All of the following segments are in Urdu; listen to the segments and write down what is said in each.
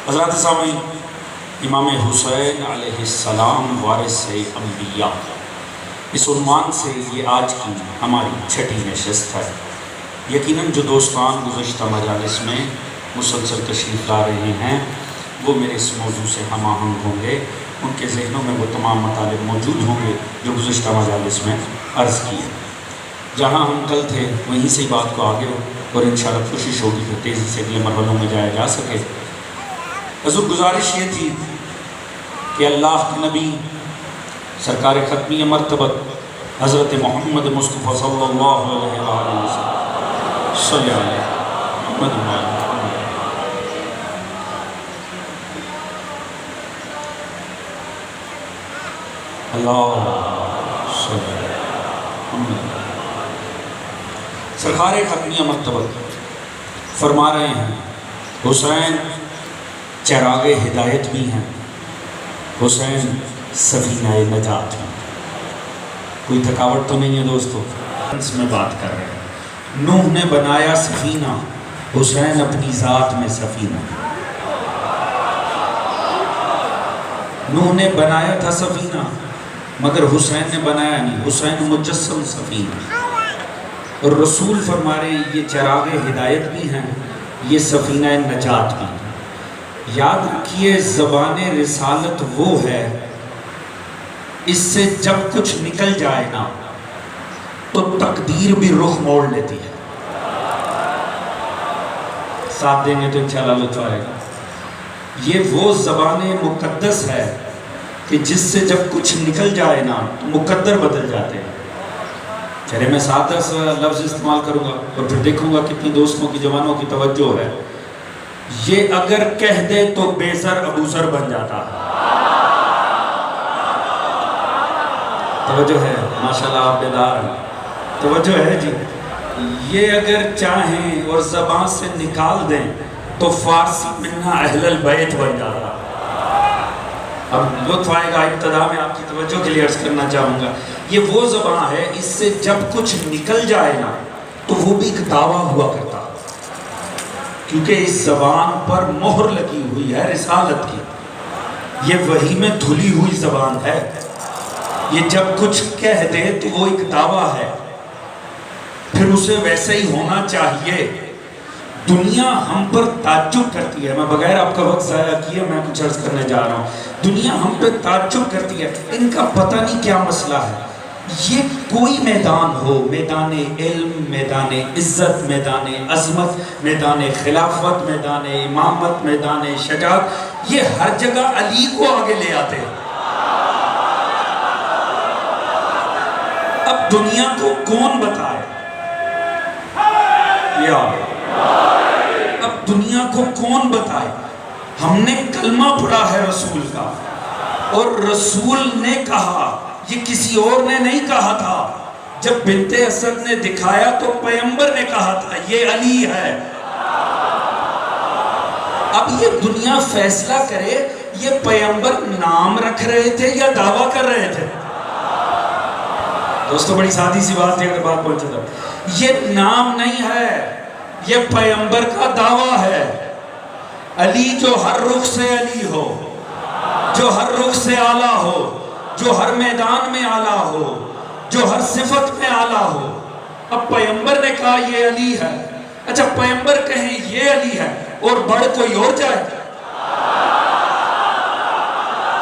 حضرات سامعین، امام حسین علیہ السلام وارث انبیاء، اس عنوان سے یہ آج کی ہماری چھٹی نشست ہے۔ یقیناً جو دوستان گزشتہ مجالس میں مسلسل تشریف لا رہے ہیں وہ میرے اس موضوع سے ہم آہنگ ہوں گے، ان کے ذہنوں میں وہ تمام مطالب موجود ہوں گے جو گزشتہ مجالس میں عرض کیے۔ جہاں ہم کل تھے وہیں سے بات کو آگے اور انشاءاللہ کوشش ہوگی کہ تیزی سے اگلے مرحلوں میں جایا جا سکے۔ حضور گزارش یہ تھی کہ اللہ کے نبی سرکار ختمی مرتبت حضرت محمد مصطفیٰ صلی اللہ علیہ وسلم صلی علیہ محمد اللہ صلی علیہ سرکار ختمی مرتبت فرما رہے ہیں حسین چراغ ہدایت بھی ہیں، حسین سفینہ نجات بھی۔ کوئی تھکاوٹ تو نہیں ہے دوستو؟ اس میں بات کر رہے ہیں نوح نے بنایا سفینہ، حسین اپنی ذات میں سفینہ۔ نوح نے بنایا تھا سفینہ مگر حسین نے بنایا نہیں، حسین مجسم سفینہ۔ اور رسول فرما رہے ہیں یہ چراغ ہدایت بھی ہیں، یہ سفینہ نجات بھی ہیں۔ یاد رکھیے زبان رسالت وہ ہے اس سے جب کچھ نکل جائے نا تو تقدیر بھی رخ موڑ لیتی ہے۔ ساتھ دیں گے تو انشاءاللہ لطف آئے گا۔ یہ وہ زبان مقدس ہے کہ جس سے جب کچھ نکل جائے نا تو مقدر بدل جاتے ہیں۔ چلے میں 7-10 لفظ استعمال کروں گا اور پھر دیکھوں گا کتنی دوستوں کی جوانوں کی توجہ ہے۔ یہ اگر کہہ دے تو بے سر ابو سر بن جاتا ہے۔ توجہ ہے؟ ماشاءاللہ آپ بیدار ہیں، توجہ ہے جی۔ یہ اگر چاہیں اور زبان سے نکال دیں تو فارسی منہ اہل البیت بن جاتا ہے۔ اب لطف آئے گا، ابتدا میں آپ کی توجہ کے لیے عرض کرنا چاہوں گا یہ وہ زبان ہے اس سے جب کچھ نکل جائے نا تو وہ بھی ایک دعویٰ ہوا کرتا، کیونکہ اس زبان پر مہر لگی ہوئی ہے رسالت کی۔ یہ وحی میں دھلی ہوئی زبان ہے، یہ جب کچھ کہہ دے تو وہ ایک دعویٰ ہے، پھر اسے ویسے ہی ہونا چاہیے۔ دنیا ہم پر تعجب کرتی ہے، میں بغیر آپ کا وقت ضائع کیے میں کچھ عرض کرنے جا رہا ہوں۔ دنیا ہم پہ تعجب کرتی ہے، ان کا پتہ نہیں کیا مسئلہ ہے۔ یہ کوئی میدان ہو، میدان علم، میدان عزت، میدان عظمت، میدان خلافت، میدان امامت، میدان شجاعت، یہ ہر جگہ علی کو آگے لے آتے ہیں۔ اب دنیا کو کون بتائے؟ اب دنیا کو کون بتائے؟ ہم نے کلمہ پڑھا ہے رسول کا، اور رسول نے کہا، یہ کسی اور نے نہیں کہا تھا۔ جب بنت اسد نے دکھایا تو پیغمبر نے کہا تھا یہ علی ہے۔ اب یہ دنیا فیصلہ کرے یہ پیغمبر نام رکھ رہے تھے یا دعویٰ کر رہے تھے؟ دوستو بڑی سادی سی بات ہے، اگر بات پہنچے تو یہ نام نہیں ہے، یہ پیغمبر کا دعویٰ ہے۔ علی جو ہر رخ سے علی ہو، جو ہر رخ سے اعلیٰ ہو، جو ہر میدان میں اعلیٰ ہو، جو ہر صفت میں اعلیٰ ہو۔ اب پیغمبر نے کہا یہ علی ہے، اچھا پیغمبر کہیں یہ علی ہے اور بڑھ کوئی اور جائے؟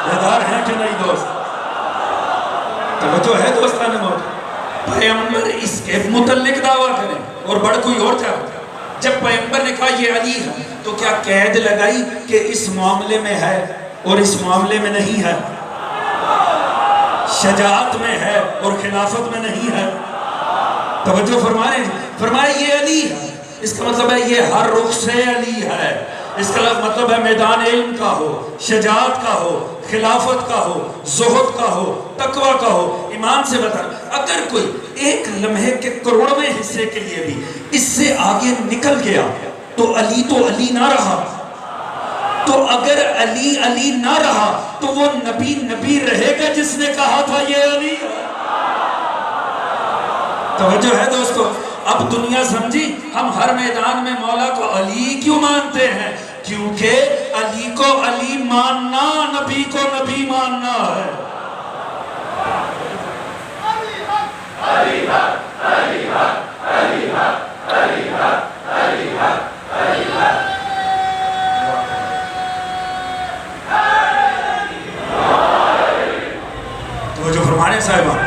بیدار ہیں کہ نہیں دوست؟ توجہ ہے دوستان موت؟ پیغمبر اس کے متعلق دعویٰ کریں اور بڑھ کوئی اور جائے؟ جب پیغمبر نے کہا یہ علی ہے تو کیا قید لگائی کہ اس معاملے میں ہے اور اس معاملے میں نہیں ہے؟ شجاعت میں ہے اور خلافت میں نہیں ہے؟ توجہ فرمائے یہ علی ہے، اس کا مطلب ہے یہ ہر رخ سے علی ہے۔ اس کا مطلب ہے میدان علم کا ہو، شجاعت کا ہو، خلافت کا ہو، زہد کا ہو، تقوی کا ہو۔ ایمان سے بتا، اگر کوئی ایک لمحے کے کروڑویں حصے کے لیے بھی اس سے آگے نکل گیا تو علی نہ رہا۔ تو اگر علی نہ رہا تو وہ نبی رہے گا جس نے کہا تھا یہ علی ہے۔ توجہ ہے دوستو؟ اب دنیا سمجھی ہم ہر میدان میں مولا کو علی کیوں مانتے ہیں؟ کیونکہ علی کو علی ماننا نبی کو نبی ماننا ہے. تو جو فرمانے صاحبہ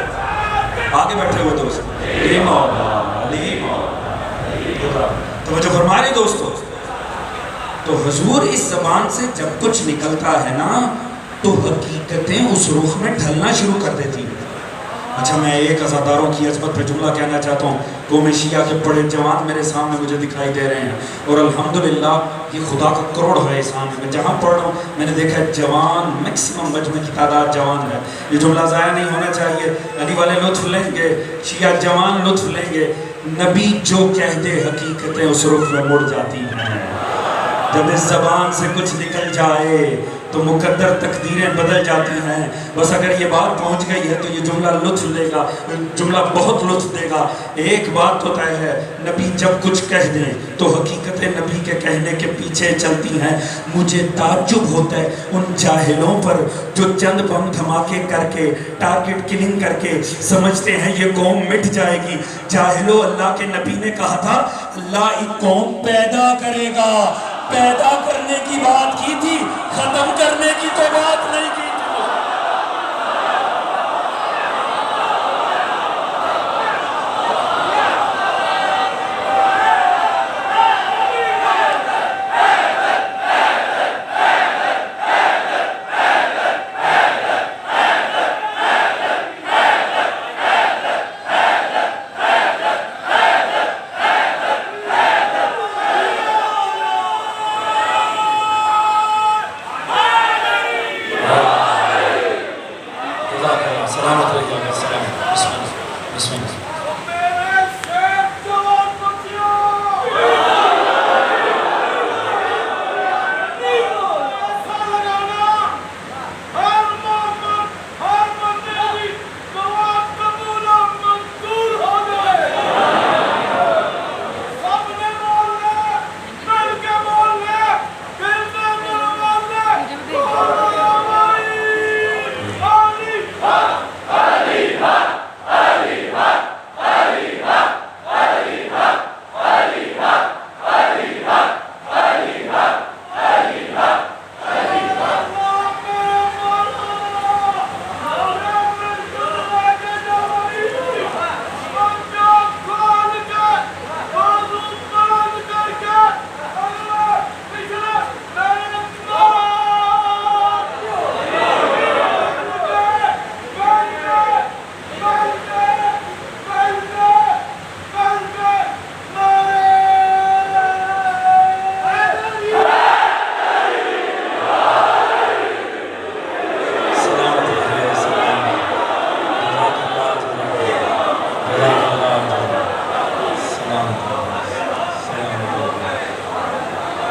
آگے بیٹھے ہوئے دوست علی مولا علی مولا. تو جو فرمانے دوستو تو حضور اس زبان سے جب کچھ نکلتا ہے نا تو حقیقتیں اس رخ میں ڈھلنا شروع کر دیتی ہیں. اچھا میں ایک عزاداروں کی عظمت پہ جملہ کہنا چاہتا ہوں. قوم شیعہ کے بڑے جوان میرے سامنے مجھے دکھائی دے رہے ہیں اور الحمدللہ یہ خدا کا کروڑ ہے احسان. میں جہاں پڑھ رہا ہوں میں نے دیکھا ہے جوان میکسیمم مجمع کی تعداد جوان ہے. یہ جملہ ضائع نہیں ہونا چاہیے. علی والے لطف لیں گے, شیعہ جوان لطف لیں گے. نبی جو کہہ دے حقیقتیں اس رخ میں مڑ جاتی ہیں. جب اس زبان سے کچھ نکل جائے تو مقدر تقدیریں بدل جاتی ہیں. بس اگر یہ بات پہنچ گئی ہے تو یہ جملہ لطف دے گا, جملہ بہت لطف دے گا. ایک بات تو طے ہے, نبی جب کچھ کہہ دیں تو حقیقتیں نبی کے کہنے کے پیچھے چلتی ہیں. مجھے تعجب ہوتا ہے ان جاہلوں پر جو چند بم دھماکے کر کے ٹارگٹ کلنگ کر کے سمجھتے ہیں یہ قوم مٹ جائے گی. جاہلو, اللہ کے نبی نے کہا تھا اللہ ایک قوم پیدا کرے گا. پیدا کرنے کی بات کی تھی, ختم کرنے کی تو بات نہیں کی تھی.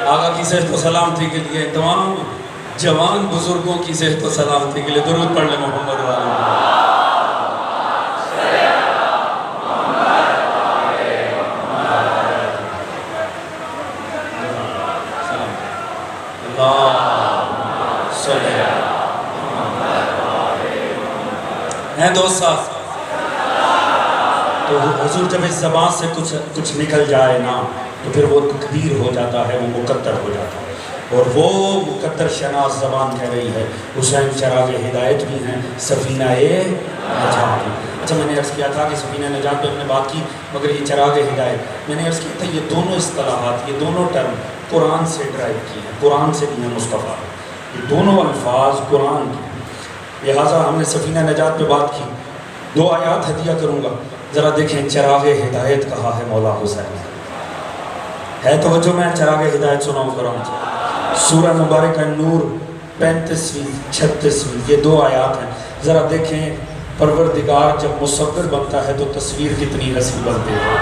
آقا کی صحت و سلامتی کے لیے تمام جوان بزرگوں کی صحت و سلامتی کے لیے درود پڑھ لیں محمد والے. ہیں دوست صاحب, تو حضور جب اس زبان سے کچھ نکل جائے نا تو پھر وہ تقدیر ہو جاتا ہے, وہ مقدر ہو جاتا ہے. اور وہ مقدر شناس زبان کہہ رہی ہے. حسین چراغ ہدایت بھی ہیں, سفینہ نجات بھی. اچھا میں نے عرض کیا تھا کہ سفینہ نجات پہ ہم نے بات کی, مگر یہ چراغ ہدایت میں نے عرض کیا تھا یہ دونوں اصطلاحات, یہ دونوں ٹرم قرآن سے ڈرائیو کی ہیں, قرآن سے بھی ہیں مصطفیٰ. یہ دونوں الفاظ قرآن کی. لہٰذا ہم نے سفینہ نجات پہ بات کی. 2 آیات ہدیہ کروں گا, ذرا دیکھیں چراغ ہدایت کہا ہے مولا حسین ہے. توجہ میں چراغ ہدایت سناؤں کروں. سورہ مبارکہ نور 35ویں 36ویں یہ 2 آیات ہیں. ذرا دیکھیں پروردگار جب مصور بنتا ہے تو تصویر کتنی حسین بنتی ہے.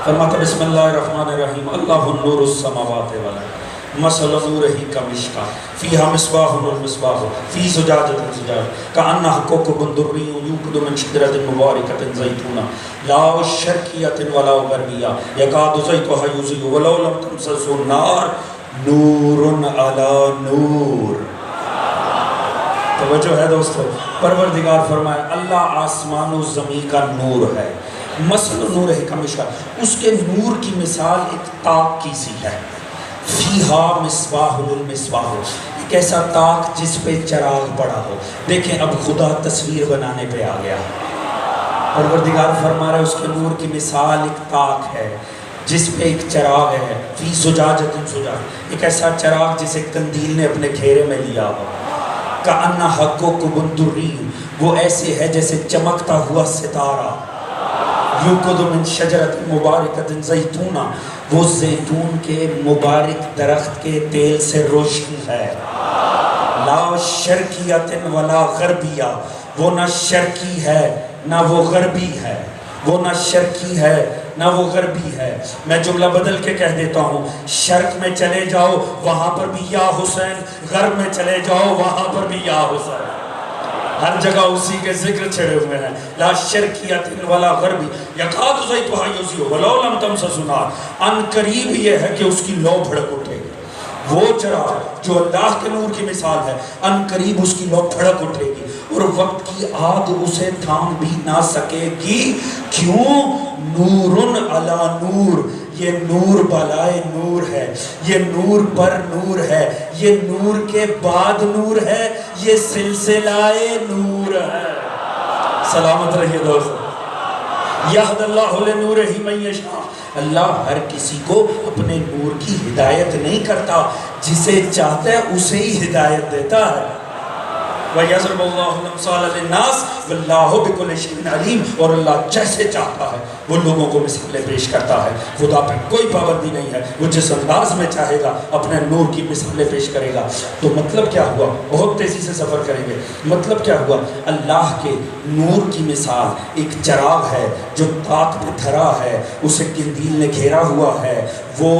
فرماتا بسم اللہ الرحمن الرحیم اللہ النور السماوات والارض مثل نورہ کمشکا فیہا مصباح المصباح فی زجاجۃ زجاجۃ کأنہا کوکب دری یوقد من شجرۃ مبارکۃ زیتونہ لا شرقیۃ ولا غربیہ یکاد زیتها یضیء ولو لم تمسسہ النار نور علی نور. توجہ ہے دوستو. پروردگار فرمائے اللہ آسمان و زمین کا نور ہے. مثل نور ہے کمشہ، اس کے نور کی مثال ایک تاک کی سی ہے. فیہا مصباح للمصباح، ایک ایسا تاک جس پہ چراغ پڑا ہو. دیکھیں اب خدا تصویر بنانے پہ آ گیا. پروردگار فرما رہا ہے اس کے نور کی مثال ایک تاک ہے جس پہ ایک چراغ ہے. فی زجاجۃ زجاج، ایک ایسا چراغ جسے قندیل نے اپنے گھیرے میں لیا ہو. کأنہ حقوق دری، وہ ایسے ہے جیسے چمکتا ہوا ستارہ. یوقد من شجرۃ مبارکۃ زیتونہ، وہ زیتون کے مبارک درخت کے تیل سے روشن ہے. لا شرقیۃ ولا غربیہ، وہ نہ شرقی ہے نہ وہ غربی ہے. وہ نہ شرقی ہے نہ وہ غربی ہے. میں جملہ بدل کے کہہ دیتا ہوں، شرق میں چلے جاؤ وہاں پر بھی یا حسین، غرب میں چلے جاؤ وہاں پر بھی یا حسین. ہر جگہ اسی کے ذکر چھڑے ہوئے ہیں. لا شرقیۃ ولا غربی یکاد زیتھا یضیء ولو لم تمسسہ نار، ان قریب یہ ہے کہ اس کی لو بھڑک اٹھے گی. وہ چراغ جو اللہ کے نور کی مثال ہے، ان قریب اس کی لو بھڑک اٹھے گی اور وقت کی آگ اسے تھام بھی نہ سکے گی. کیوں؟ نور علی نور، یہ نور بالائے نور ہے، یہ نور پر نور ہے، یہ نور کے بعد نور ہے، یہ سلسلہ نور ہے. سلامت رہیے دوستو. یہد اللہ لنورہ من یشاء، اللہ ہر کسی کو اپنے نور کی ہدایت نہیں کرتا، جسے چاہتا ہے اسے ہی ہدایت دیتا ہے. وَيَضْرِبُ اللَّهُ الْأَمْثَالَ لِلنَّاسِ وَاللَّهُ بِكُلِّ شَيْءٍ عَلِيمٌ، اور اللہ جیسے چاہتا ہے وہ لوگوں کو مثالیں پیش کرتا ہے. خدا پہ کوئی پابندی نہیں ہے، وہ جس انداز میں چاہے گا اپنے نور کی مثالیں پیش کرے گا. تو مطلب کیا ہوا؟ بہت تیزی سے سفر کریں گے. مطلب کیا ہوا؟ اللہ کے نور کی مثال ایک چراغ ہے جو تاک پہ دھرا ہے، اسے قندیل نے گھیرا ہوا ہے، وہ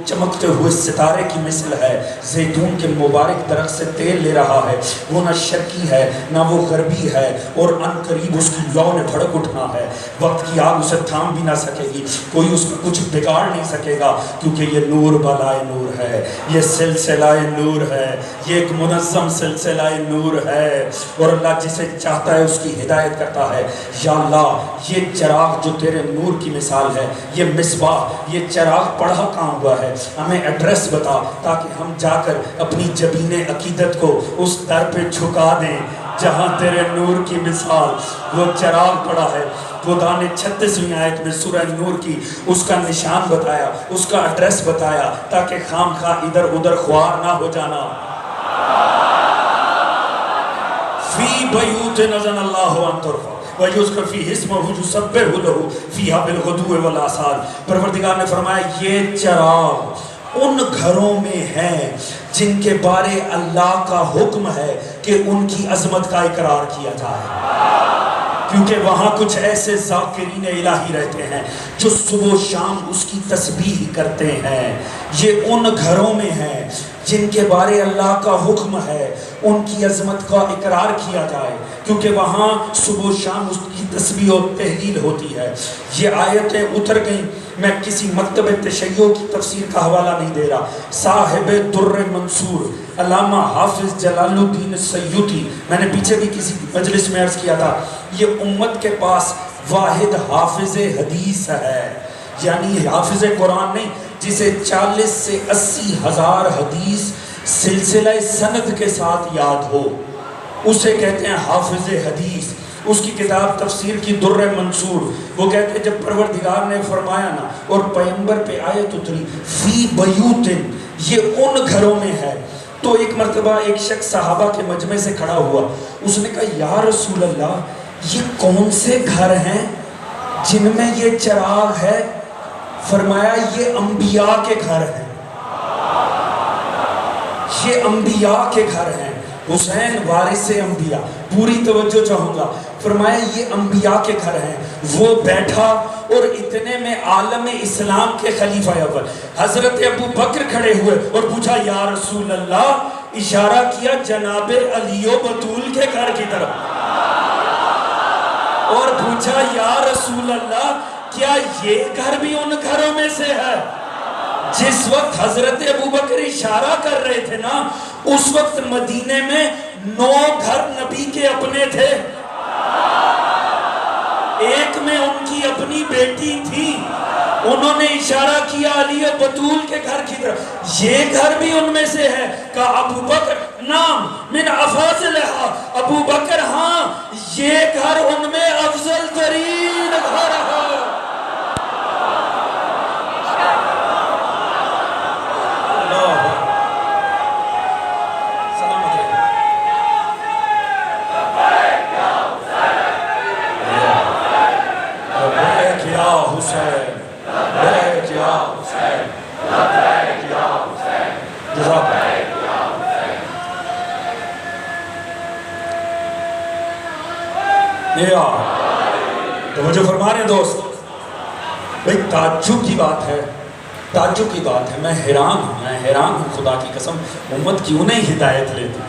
چمکتے ہوئے ستارے کی مثل ہے. زیتون کے مبارک درخت سے تیل لے رہا ہے. وہ نہ شرقی ہے نہ وہ غربی ہے، اور ان قریب اس کی لو نے بھڑک اٹھنا ہے. وقت کی آگ اسے تھام بھی نہ سکے گی، کوئی اس کو کچھ بگاڑ نہیں سکے گا، کیونکہ یہ نور بالائے نور ہے، یہ سلسلہ نور ہے، یہ ایک منظم سلسلہ نور ہے. اور اللہ جسے چاہتا ہے اس کی ہدایت کرتا ہے. یا اللہ یہ چراغ جو تیرے نور کی مثال ہے، یہ مصباح، یہ چراغ پڑھا کہاں ہوا ہے، ہمیں ایڈریس بتا تاکہ ہم جا کر اپنی جبین عقیدت کو اس در پہ جھکا دیں جہاں تیرے نور کی مثال وہ چراغ پڑا ہے. خدا نے 36ویں آیت میں سورہ نور کی اس کا نشان بتایا، اس کا ایڈریس بتایا، تاکہ خام خواہ ادھر ادھر خوار نہ ہو جانا. فی بیوت نزن اللہ ان ترفع وَيُذْكَرَ فِيهِ اسْمُهُ يُسَبِّحُ لَهُ فِيهَا بِالْغُدُوِّ وَالْآصَالِ. پروردگار نے فرمایا یہ چراغ ان گھروں میں ہے جن کے بارے اللہ کا حکم ہے کہ ان کی عظمت کا اقرار کیا جائے، کیونکہ وہاں کچھ ایسے ذاکرین الہی رہتے ہیں جو صبح و شام اس کی تسبیح کرتے ہیں. یہ ان گھروں میں ہے جن کے بارے اللہ کا حکم ہے ان کی عظمت کا اقرار کیا جائے، کیونکہ وہاں صبح و شام اس کی تسبیح و تحلیل ہوتی ہے. یہ آیتیں اتر گئیں. میں کسی مکتب تشیع کی تفسیر کا حوالہ نہیں دے رہا. صاحب در منصور علامہ حافظ جلال الدین سیوطی، میں نے پیچھے بھی کسی مجلس میں عرض کیا تھا، یہ امت کے پاس واحد حافظ حدیث ہے، یعنی حافظ قرآن نہیں، جسے 40 سے 80 ہزار حدیث سلسلہ سند کے ساتھ یاد ہو، اسے کہتے ہیں حافظ حدیث. اس کی کتاب تفسیر کی در منصور، وہ کہتے ہیں جب پروردگار نے فرمایا نا اور پیغمبر پہ آیت اتری فی بیوتن، یہ ان گھروں میں ہے، تو ایک مرتبہ ایک شخص صحابہ کے مجمع سے کھڑا ہوا، اس نے کہا یا رسول اللہ یہ کون سے گھر ہیں جن میں یہ چراغ ہے؟ فرمایا یہ انبیاء کے گھر ہیں، یہ انبیاء کے گھر ہیں. حسین وارث انبیاء، پوری توجہ چاہوں گا. فرمایا یہ انبیاء کے گھر ہیں. وہ بیٹھا اور اتنے میں عالم اسلام کے خلیفہ اول حضرت ابو بکر کھڑے ہوئے اور پوچھا یا رسول اللہ، اشارہ کیا جناب علی و بطول کے گھر کی طرف، اور پوچھا یا رسول اللہ کیا یہ گھر بھی ان گھروں میں سے ہے؟ جس وقت حضرت ابوبکر اشارہ کر رہے تھے نا، اس وقت مدینے میں 9 گھر نبی کے اپنے تھے، ایک میں ان کی اپنی بیٹی تھی، انہوں نے اشارہ کیا علی و بطول کے گھر کی طرف، یہ گھر بھی ان میں سے ہے، کہا ابو بکر نام من افاضلہا، ابو بکر ہاں یہ گھر ان میں افضل ترین گھر ہے۔ توجہ فرما رہے ہیں دوست، بھئی تعجب کی بات ہے، تعجب کی بات ہے، میں حیران ہوں خدا کی قسم، امت کیوں نہیں ہدایت لیتی؟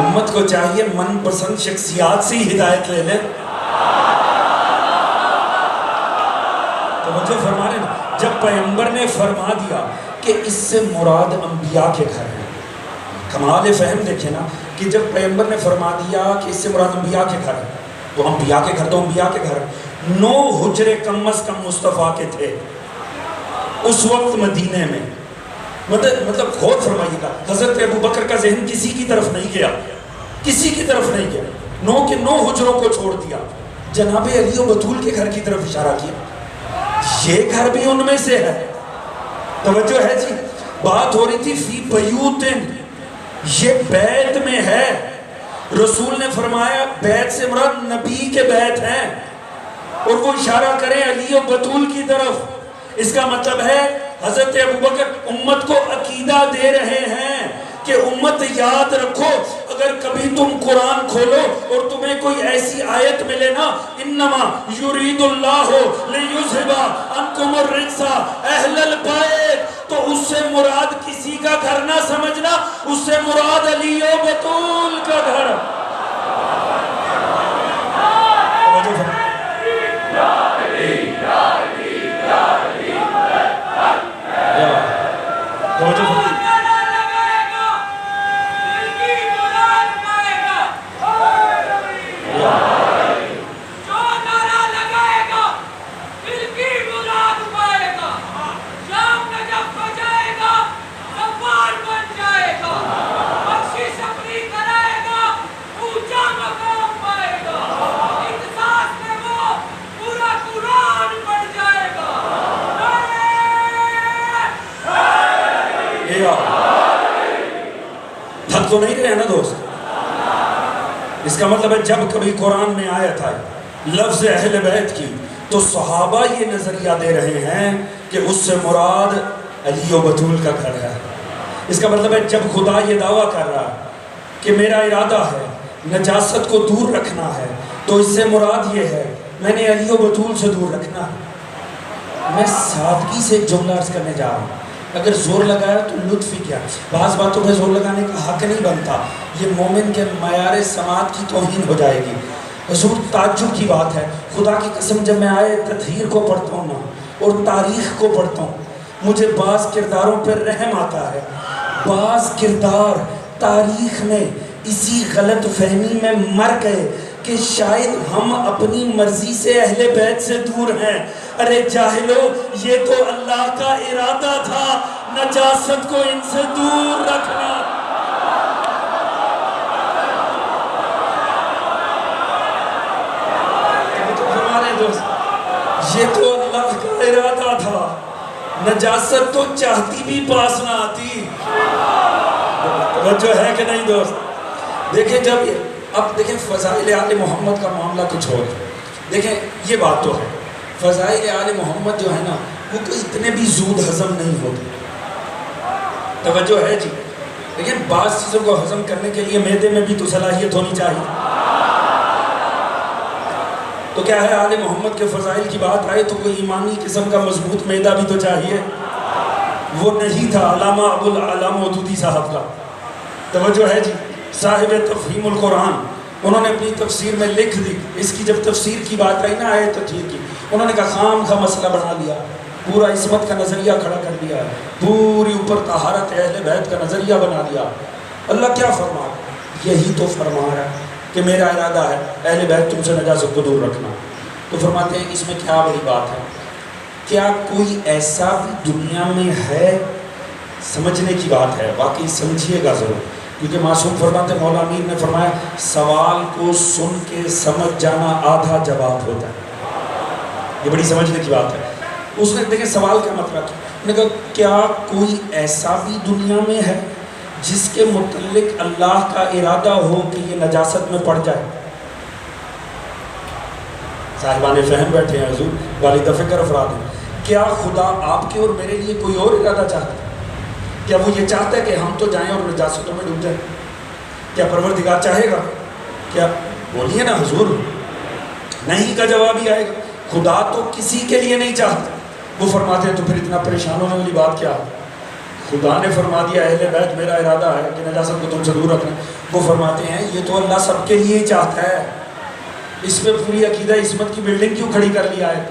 امت کو چاہیے من پسند شخصیات سے ہی ہدایت لے لے۔ توجہ فرما رہے ہیں، جب پیغمبر نے فرما دیا کہ اس سے مراد انبیاء کے گھر ہیں، کمال فہم دیکھیں نا، کہ جب پیغمبر نے فرما دیا کہ اس سے مراد انبیاء کے گھر ہیں، تو انبیاء کے گھر تو انبیاء کے گھر ہیں، 9 حجرے کم از کم مصطفیٰ کے تھے اس وقت مدینے میں۔ مطلب غور فرمائیے گا، حضرت ابوبکر کا ذہن کسی کی طرف نہیں گیا، کسی کی طرف نہیں گیا، 9 کے 9 حجروں کو چھوڑ دیا، جناب علی و بطول کے گھر کی طرف اشارہ کیا، یہ گھر بھی ان میں سے ہے۔ توجہ ہے جی، بات ہو رہی تھی فی بیوتن، یہ بیت میں ہے، رسول نے فرمایا بیت سے مراد نبی کے بیت ہیں، اور وہ اشارہ کریں علی و بطول کی طرف، اس کا مطلب ہے حضرت ابوبکر امت کو عقیدہ دے رہے ہیں کہ امت یاد رکھو، اگر کبھی تم قرآن کھولو اور تمہیں کوئی ایسی آیت ملے نا، انما یرید اللہ لیذھب عنکم الرجس اہل البیت، تو اس سے مراد کسی کا گھر نہ سمجھنا، اس سے مراد علی و بطول کا گھر۔ تھک تو نہیں رہے ہیں نا دوست؟ اس کا مطلب ہے جب کبھی قرآن میں آیت آئی لفظ اہل بیت کی، تو صحابہ یہ نظریہ دے رہے ہیں کہ اس سے مراد علی و بطول کا گھر ہے۔ اس کا مطلب ہے جب خدا یہ دعویٰ کر رہا ہے کہ میرا ارادہ ہے نجاست کو دور رکھنا ہے، تو اس سے مراد یہ ہے میں نے علی و بطول سے دور رکھنا ہے۔ میں سادگی سے ایک جملہ عرض کرنے جا رہا ہوں، اگر زور لگایا تو لطف ہی کیا، بعض باتوں پہ زور لگانے کا حق نہیں بنتا، یہ مومن کے معیار سماعت کی توہین ہو جائے گی۔ حضور تعجب کی بات ہے، خدا کی قسم جب میں آئے تطہیر کو پڑھتا ہوں نا اور تاریخ کو پڑھتا ہوں، مجھے بعض کرداروں پر رحم آتا ہے۔ بعض کردار تاریخ میں اسی غلط فہمی میں مر گئے کہ شاید ہم اپنی مرضی سے اہل بیت سے دور ہیں۔ ارے جاہلو، یہ تو اللہ کا ارادہ تھا نجاست کو ان سے دور رکھنا۔ ہمارے دوست، یہ تو اللہ کا ارادہ تھا، نجاست تو چاہتی بھی پاس نہ آتی۔ توجہ ہے کہ نہیں دوست؟ دیکھیں جب اب دیکھیں فضائل آل محمد کا معاملہ کچھ اور ہے۔ دیکھیں یہ بات تو ہے، فضائل آل محمد جو ہے نا وہ کوئی اتنے بھی زود ہضم نہیں ہوتے۔ توجہ ہے جی؟ لیکن بعض چیزوں کو ہضم کرنے کے لیے معدے میں بھی تو صلاحیت ہونی چاہیے۔ تو کیا ہے، آل محمد کے فضائل کی بات آئے تو کوئی ایمانی قسم کا مضبوط معدہ بھی تو چاہیے، وہ نہیں تھا علامہ ابو العلا مودودی صاحب کا۔ توجہ ہے جی؟ صاحب تفہیم القرآن، انہوں نے اپنی تفسیر میں لکھ دی، اس کی جب تفسیر کی بات آئی نا آیت تطہیر کی، انہوں نے کہا خام کا مسئلہ بنا لیا، پورا عصمت کا نظریہ کھڑا کر دیا ہے، پوری اوپر طہارت اہل بیت کا نظریہ بنا دیا۔ اللہ کیا فرما رہا ہے؟ یہی تو فرما رہا ہے کہ میرا ارادہ ہے اہل بیت تم سے نجاست کو دور رکھنا۔ تو فرماتے ہیں اس میں کیا بڑی بات ہے؟ کیا کوئی ایسا بھی دنیا میں ہے؟ سمجھنے کی بات ہے، واقعی سمجھیے گا ضرور، کیونکہ معصوم فرماتے ہیں، مولا امیر نے فرمایا سوال کو سن کے سمجھ جانا آدھا جواب ہوتا ہے۔ یہ بڑی سمجھنے کی بات ہے۔ اس نے دیکھیں سوال کا مطلب کیا، انہوں نے کہا کیا کوئی ایسا بھی دنیا میں ہے جس کے متعلق اللہ کا ارادہ ہو کہ یہ نجاست میں پڑ جائے؟ صاحبان فہم بیٹھے ہیں حضور، والد فکر افراد ہیں، کیا خدا آپ کے اور میرے لیے کوئی اور ارادہ چاہتا ہے؟ کیا وہ یہ چاہتا ہے کہ ہم تو جائیں اور نجاستوں میں ڈوب جائیں؟ کیا پروردگار چاہے گا؟ کیا بولیے نا حضور، نہیں کا جواب ہی آئے گا۔ خدا تو کسی کے لیے نہیں چاہتا۔ وہ فرماتے ہیں تو پھر اتنا پریشان ہونے والی بات کیا؟ خدا نے فرما دیا اہل بیت میرا ارادہ ہے کہ نجاست کو تم سے دور رکھنا۔ وہ فرماتے ہیں یہ تو اللہ سب کے لیے ہی چاہتا ہے، اس پہ پوری عقیدہ عصمت کی بلڈنگ کیوں کھڑی کر لیا ہے؟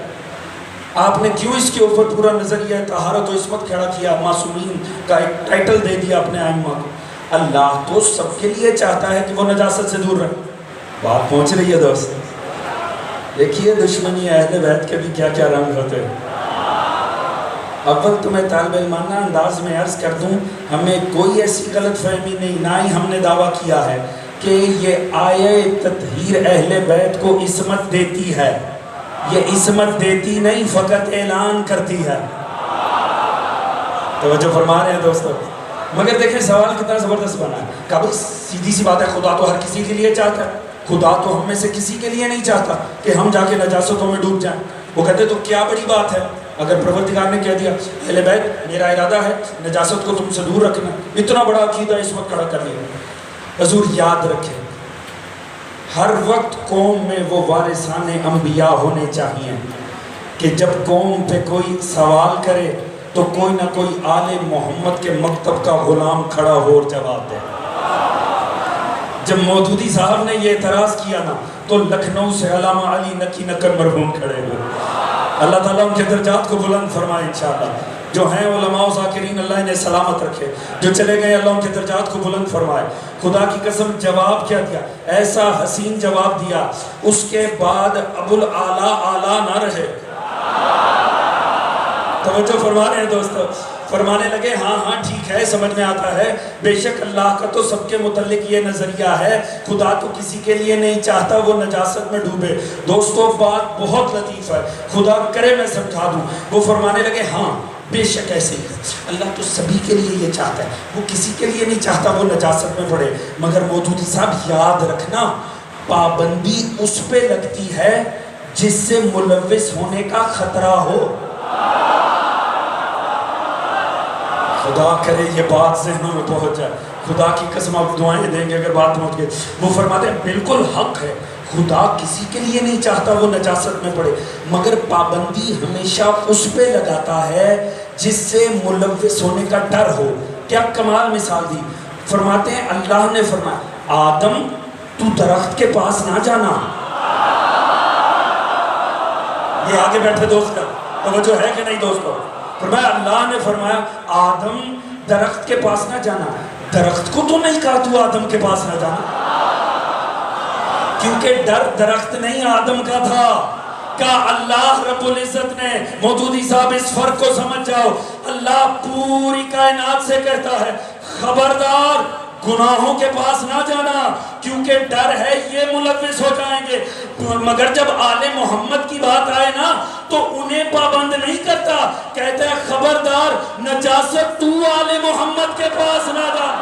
آپ نے کیوں اس کے اوپر پورا نظریہ طہارت و عصمت کھڑا کیا، معصومین کا ایک ٹائٹل دے دیا اپنے ائمہ کو؟ اللہ تو سب کے لیے چاہتا ہے کہ وہ نجاست سے دور رہے۔ بات پہنچ رہی ہے دوست؟ دیکھیے دشمنی اہل بیت کے بھی کیا کیا رنگ ہوتے ہیں۔ اول تو میں طالب علمانہ انداز میں عرض کر دوں، ہمیں کوئی ایسی غلط فہمی نہیں، نہ ہی ہم نے دعویٰ کیا ہے کہ یہ آیہ تطہیر اہل بیت کو عصمت دیتی ہے۔ یہ عصمت دیتی نہیں، فقط اعلان کرتی ہے۔ توجہ فرما رہے ہیں دوستو؟ مگر دیکھیں سوال کتنا زبردست بنا ہے۔ کبھی سیدھی سی بات ہے، خدا تو ہر کسی کے لیے چاہتا ہے، خدا تو ہم میں سے کسی کے لیے نہیں چاہتا کہ ہم جا کے نجاستوں میں ڈوب جائیں۔ وہ کہتے تو کیا بڑی بات ہے اگر پروردگار نے کہہ دیا اہل بیت میرا ارادہ ہے نجاست کو تم سے دور رکھنا، اتنا بڑا عقیدہ اس وقت کھڑا کر لیا۔ حضور یاد رکھیں، ہر وقت قوم میں وہ وارثان انبیاء ہونے چاہیے کہ جب قوم پہ کوئی سوال کرے تو کوئی نہ کوئی آل محمد کے مکتب کا غلام کھڑا ہو اور جواب دے۔ جب مودودی صاحب نے یہ اعتراض کیا نا تو لکھنؤ سے علامہ علی نقی نکر مرحوم کھڑے ہوئے۔ اللہ تعالیٰ ان کے درجات کو بلند فرمائے انشاءاللہ۔ جو ہیں علماء و ذاکرین اللہ انہیں سلامت رکھے، جو چلے گئے اللہ ان کے درجات کو بلند فرمائے۔ خدا کی قسم جواب کیا دیا، ایسا حسین جواب دیا، اس کے بعد ابو الاعلیٰ اعلیٰ نہ رہے۔ توجہ فرما رہے ہیں دوستو؟ فرمانے لگے ہاں ہاں ٹھیک ہے، سمجھ میں آتا ہے، بے شک اللہ کا تو سب کے متعلق یہ نظریہ ہے، خدا تو کسی کے لیے نہیں چاہتا وہ نجاست میں ڈوبے۔ دوستو بات بہت لطیف ہے، خدا کرے میں سمجھا دوں۔ وہ فرمانے لگے ہاں بے شک ایسے ہی اللہ تو سبھی کے لیے یہ چاہتا ہے، وہ کسی کے لیے نہیں چاہتا وہ نجاست میں پڑے۔ مگر مودودی صاحب یاد رکھنا، پابندی اس پہ لگتی ہے جس سے ملوث ہونے کا خطرہ ہو۔ خدا کرے یہ بات ذہنوں میں پہنچ جائے، خدا کی قسم آپ دعائیں دیں گے اگر بات پہنچ گئی۔ وہ فرماتے ہیں بالکل حق ہے، خدا کسی کے لیے نہیں چاہتا وہ نجاست میں پڑے، مگر پابندی ہمیشہ اس پہ لگاتا ہے جس سے ملوث ہونے کا ڈر ہو۔ کیا کمال مثال دی، فرماتے ہیں اللہ نے فرمایا آدم تو درخت کے پاس نہ جانا۔ یہ آگے بیٹھے دوست کا توجہ ہے کہ نہیں دوستو؟ فرمایا اللہ نے فرمایا آدم درخت کے پاس نہ جانا، درخت کو تو نہیں کہا تو آدم کے پاس نہ جانا، کیونکہ ڈر درخت نہیں آدم کا تھا۔ کہا اللہ رب العزت نے، مودودی صاحب اس فرق کو سمجھ جاؤ، اللہ پوری کائنات سے کہتا ہے خبردار گناہوں کے پاس نہ جانا، کیونکہ ڈر ہے یہ ملوث ہو جائیں گے۔ مگر جب آل محمد کی بات آئے نا تو انہیں پابند نہیں کرتا، کہتا ہے خبردار نجاست تو آل محمد کے پاس نہ جا۔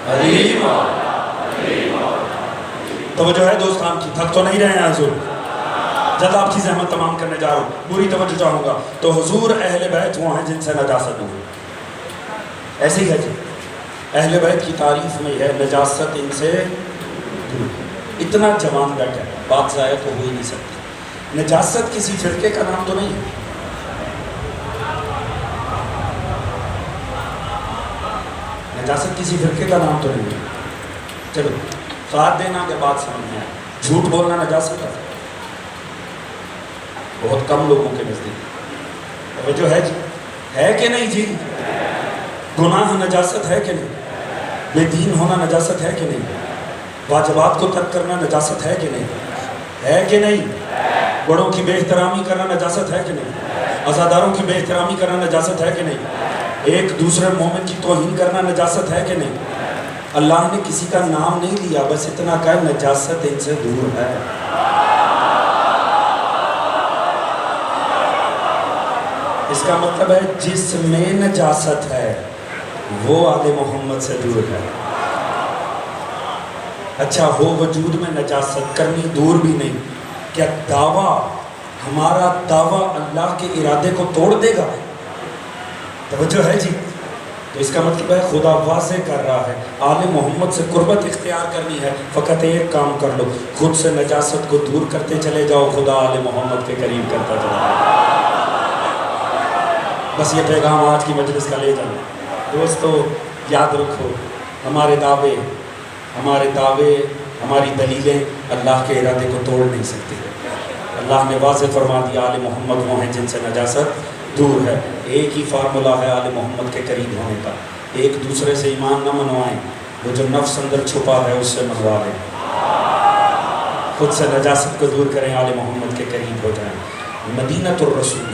علیم توجہ ہے دوستان کی، تھک تو نہیں رہے ہیں حضور؟ جلد آپ کی زحمت تمام کرنے جا رہا ہوں، پوری توجہ چاہوں گا۔ تو حضور اہل بیت وہ ہیں جن سے نجاست دور، ایسے ہی ہے جی، اہل بیت کی تعریف میں ہے نجاست ان سے دور۔ اتنا جوان بیٹھا ہے، بات ضائع تو ہو ہی نہیں سکتی۔ نجاست کسی فرقے کا نام تو نہیں ہے، نجاست کسی فرقے کا نام تو نہیں ہے۔ چلو ساتھ دینا کہ بات سمجھ میں آئے، جھوٹ بولنا نجاست ہے، بہت کم لوگوں کے نزدیک۔ توجہ ہے جی، ہے کہ نہیں جی؟ گناہ نجاست ہے کہ نہیں؟ بے دین ہونا نجاست ہے کہ نہیں؟ واجبات کو ترک کرنا نجاست ہے کہ نہیں؟ ہے کہ نہیں؟ بڑوں کی بے احترامی کرنا نجاست ہے کہ نہیں؟ عزاداروں کی بے احترامی کرنا نجاست ہے کہ نہیں؟ ایک دوسرے مومن کی توہین کرنا نجاست ہے کہ نہیں؟ اللہ نے کسی کا نام نہیں لیا، بس اتنا کہا نجاست ان سے دور ہے۔ اس کا مطلب ہے جس میں نجاست ہے وہ آل محمد سے دور ہے۔ اچھا ہو وجود میں نجاست کرنی دور بھی نہیں، کیا دعویٰ، ہمارا دعویٰ اللہ کے ارادے کو توڑ دے گا؟ توجہ ہے جی؟ تو اس کا مطلب ہے خدا واضح کر رہا ہے آل محمد سے قربت اختیار کرنی ہے، فقط ایک کام کر لو، خود سے نجاست کو دور کرتے چلے جاؤ، خدا آل محمد کے قریب کرتا چلا۔ بس یہ پیغام آج کی مجلس کا لے جانا۔ دوستو یاد رکھو، ہمارے دعوے، ہماری دلیلیں اللہ کے ارادے کو توڑ نہیں سکتی۔ اللہ نے واضح فرما دیا آل محمد وہ ہیں جن سے نجاست دور ہے۔ ایک ہی فارمولا ہے آل محمد کے قریب ہونے کا، ایک دوسرے سے ایمان نہ منوائیں، وہ جو نفس اندر چھپا ہے اس سے منوا لیں، خود سے نجاست کو دور کریں، آل محمد کے قریب ہو جائیں۔ مدینۃ الرسول،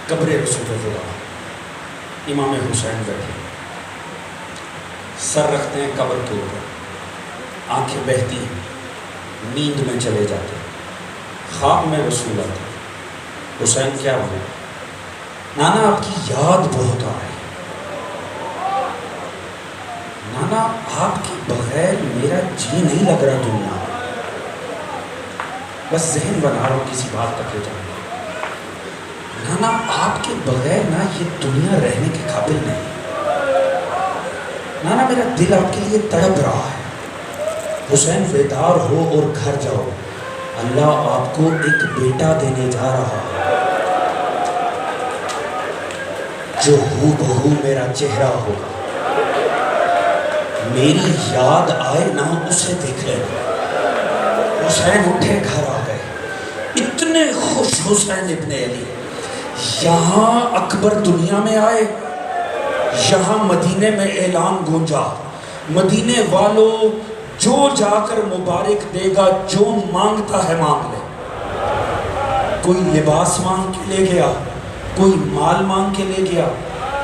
قبر رسول اللہ، امام حسین بیٹھے، سر رکھتے ہیں قبر کے اوپر، آنکھیں بہتی ہیں، نیند میں چلے جاتے ہیں، خواب میں رسول آتے ہیں۔ حسین کیا ہوا؟ نانا آپ کی یاد بہت آ رہی ہے، نانا آپ کے بغیر میرا جی نہیں لگ رہا دنیا میں، بس ذہن بنا رہا ہوں کسی بات تک لے جاؤں، نانا آپ کے بغیر نا یہ دنیا رہنے کے قابل نہیں، نانا میرا دل آپ کے لیے تڑپ رہا ہے، حسین بیدار ہو اور گھر جاؤ، اللہ آپ کو ایک بیٹا دینے جا رہا ہے جو ہو بہو میرا چہرہ ہوگا، میری یاد آئے نہ اسے دیکھ لینا۔ حسین اٹھے گھر آ گئے، اتنے خوش حسین ابن علی، یہاں اکبر دنیا میں آئے، یہاں مدینے میں اعلان گونجا، مدینے والوں جو جا کر مبارک دے گا جو مانگتا ہے مانگ لے۔ کوئی لباس مانگ کے لے گیا، کوئی مال مانگ کے لے گیا،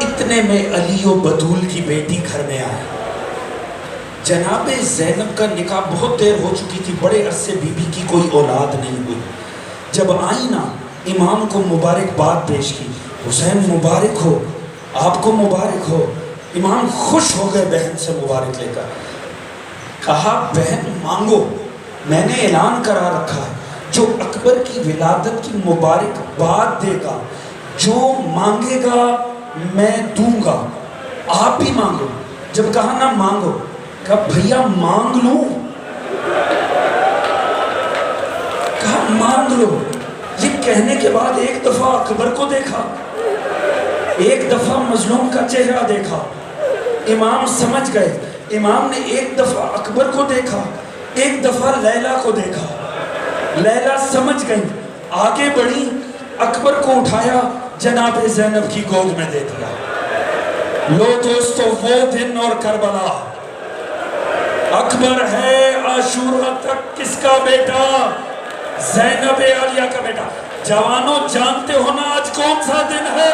اتنے میں علی و بطول کی بیٹی گھر میں آئی۔ جناب زینب کا نکاح بہت دیر ہو چکی تھی، بڑے عرصے بی بی کی کوئی اولاد نہیں ہوئی، جب آئی نا امام کو مبارکباد پیش کی، حسین مبارک ہو، آپ کو مبارک ہو۔ امام خوش ہو گئے بہن سے مبارک لے کر، کہا بہن مانگو، میں نے اعلان کرا رکھا ہے جو اکبر کی ولادت کی مبارکباد دے گا، جو مانگے گا میں دوں گا، آپ بھی مانگو۔ جب کہا نا مانگو، کہا بھیا مانگ لوں، کہا مانگ لو۔ یہ کہنے کے بعد ایک دفعہ اکبر کو دیکھا، ایک دفعہ مظلوم کا چہرہ دیکھا، امام سمجھ گئے۔ امام نے ایک دفعہ اکبر کو دیکھا، ایک دفعہ لیلا کو دیکھا، لیلا سمجھ گئی، آگے بڑھی، اکبر کو اٹھایا، جناب زینب کی گود میں دے دیا۔ لو دوستو وہ دن اور کربلا، اکبر ہے عاشورہ تک کس کا بیٹا؟ زینب عالیہ کا بیٹا۔ جوانوں جانتے ہو نا آج کون سا دن ہے؟